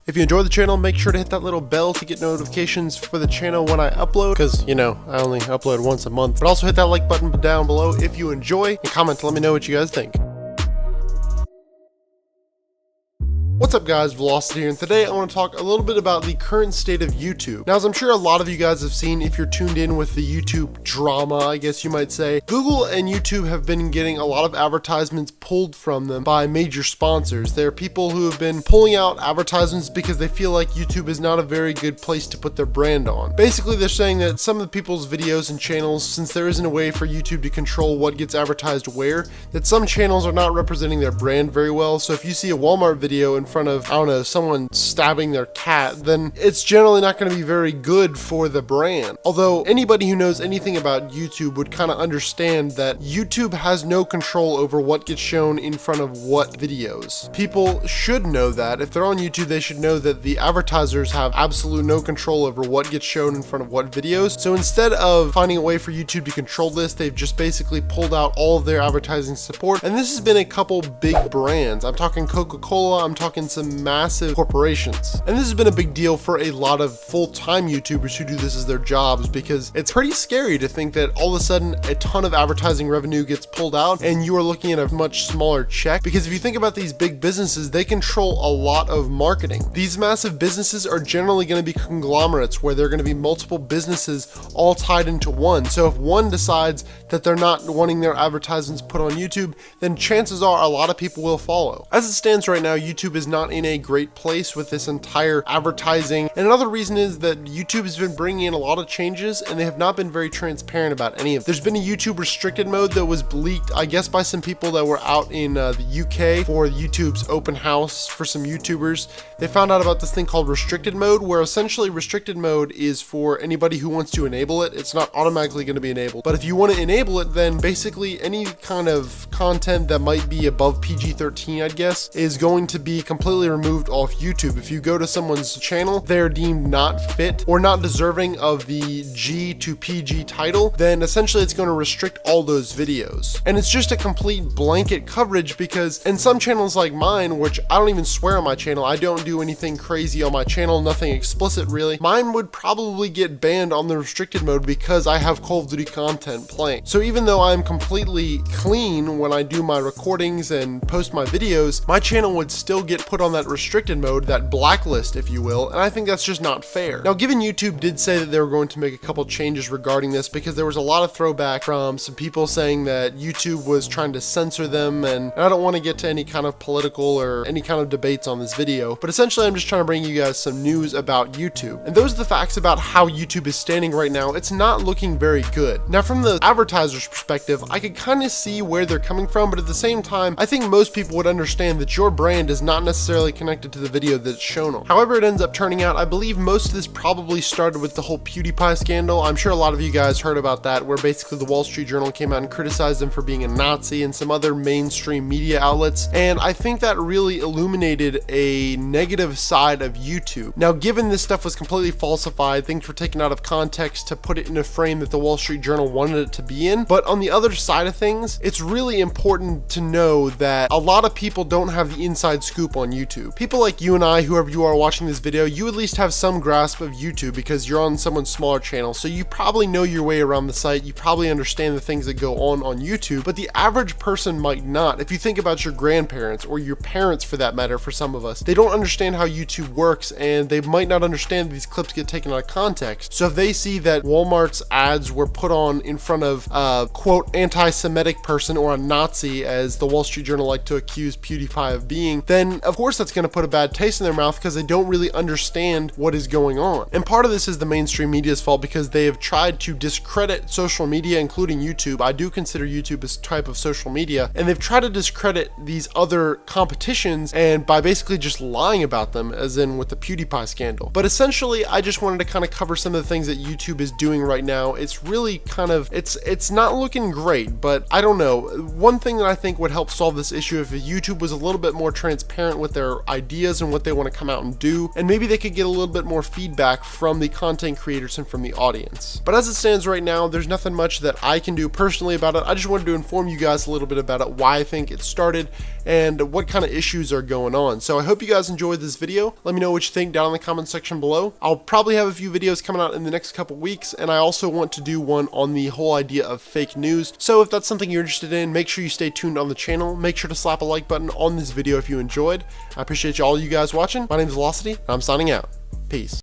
If you enjoy the channel, make sure to hit that little bell to get notifications for the channel when I upload, because, you know, I only upload once a month. But also hit that like button down below if you enjoy, and comment to let me know what you guys think. What's up guys, Velocity here, and today I want to talk a little bit about the current state of YouTube. Now, as I'm sure a lot of you guys have seen if you're tuned in with the YouTube drama, I guess you might say, Google and YouTube have been getting a lot of advertisements pulled from them by major sponsors. There are people who have been pulling out advertisements because they feel like YouTube is not a very good place to put their brand on. Basically, they're saying that some of the people's videos and channels, since there isn't a way for YouTube to control what gets advertised where, that some channels are not representing their brand very well. So if you see a Walmart video in front of, I don't know, someone stabbing their cat, then it's generally not going to be very good for the brand. Although anybody who knows anything about YouTube would kind of understand that YouTube has no control over what gets shown in front of what videos. People should know that. If they're on YouTube, they should know that the advertisers have absolute no control over what gets shown in front of what videos. So instead of finding a way for YouTube to control this, they've just basically pulled out all of their advertising support. And this has been a couple big brands. I'm talking Coca-Cola, I'm talking some massive corporations. And this has been a big deal for a lot of full-time YouTubers who do this as their jobs, because it's pretty scary to think that all of a sudden a ton of advertising revenue gets pulled out and you are looking at a much smaller check. Because if you think about these big businesses, they control a lot of marketing. These massive businesses are generally going to be conglomerates where there are going to be multiple businesses all tied into one. So if one decides that they're not wanting their advertisements put on YouTube, then chances are a lot of people will follow. As it stands right now, YouTube is not in a great place with this entire advertising. And another reason is that YouTube has been bringing in a lot of changes and they have not been very transparent about any of it. There's been a YouTube restricted mode that was leaked, I guess, by some people that were out in the UK for YouTube's open house for some YouTubers. They found out about this thing called restricted mode, where essentially restricted mode is for anybody who wants to enable it. It's not automatically going to be enabled, but if you want to enable it, then basically any kind of content that might be above PG-13, I guess, is going to be completely removed off YouTube. If you go to someone's channel, they're deemed not fit or not deserving of the G to PG title, then essentially it's going to restrict all those videos. And it's just a complete blanket coverage, because in some channels like mine, which I don't even swear on my channel, I don't do anything crazy on my channel, nothing explicit really, mine would probably get banned on the restricted mode because I have Call of Duty content playing. So even though I'm completely clean when I do my recordings and post my videos, my channel would still get put on that restricted mode, that blacklist if you will, and I think that's just not fair. Now, given YouTube did say that they were going to make a couple changes regarding this, because there was a lot of throwback from some people saying that YouTube was trying to censor them, and I don't want to get to any kind of political or any kind of debates on this video, but essentially I'm just trying to bring you guys some news about YouTube. And those are the facts about how YouTube is standing right now. It's not looking very good. Now, from the advertiser's perspective, I could kind of see where they're coming from, but at the same time, I think most people would understand that your brand is not necessarily connected to the video that it's shown on. However it ends up turning out, I believe most of this probably started with the whole PewDiePie scandal. I'm sure a lot of you guys heard about that, where basically the Wall Street Journal came out and criticized him for being a Nazi, and some other mainstream media outlets. And I think that really illuminated a negative side of YouTube. Now, given this stuff was completely falsified, things were taken out of context to put it in a frame that the Wall Street Journal wanted it to be in. But on the other side of things, it's really important to know that a lot of people don't have the inside scoop on YouTube. People like you and I, whoever you are watching this video, you at least have some grasp of YouTube because you're on someone's smaller channel. So you probably know your way around the site. You probably understand the things that go on YouTube, but the average person might not. If you think about your grandparents or your parents for that matter, for some of us, they don't understand how YouTube works, and they might not understand these clips get taken out of context. So if they see that Walmart's ads were put on in front of a quote anti-Semitic person, or a Nazi as the Wall Street Journal like to accuse PewDiePie of being, then of course that's going to put a bad taste in their mouth because they don't really understand what is going on. And part of this is the mainstream media's fault, because they have tried to discredit social media, including YouTube. I do consider YouTube as a type of social media, and they've tried to discredit these other competitions, and by basically just lying about them, as in with the PewDiePie scandal. But essentially, I just wanted to kind of cover some of the things that YouTube is doing right now. It's really kind of, it's not looking great, but I don't know. One thing that I think would help solve this issue if YouTube was a little bit more transparent with their ideas and what they want to come out and do, and maybe they could get a little bit more feedback from the content creators and from the audience. But as it stands right now, there's nothing much that I can do personally about it. I just wanted to inform you guys a little bit about it, why I think it started, and what kind of issues are going on. So I hope you guys enjoyed this video. Let me know what you think down in the comment section below. I'll probably have a few videos coming out in the next couple weeks, and I also want to do one on the whole idea of fake news. So if that's something you're interested in, make sure you stay tuned on the channel. Make sure to slap a like button on this video if you enjoyed. I appreciate all you guys watching. My name is Velocity, and I'm signing out. Peace.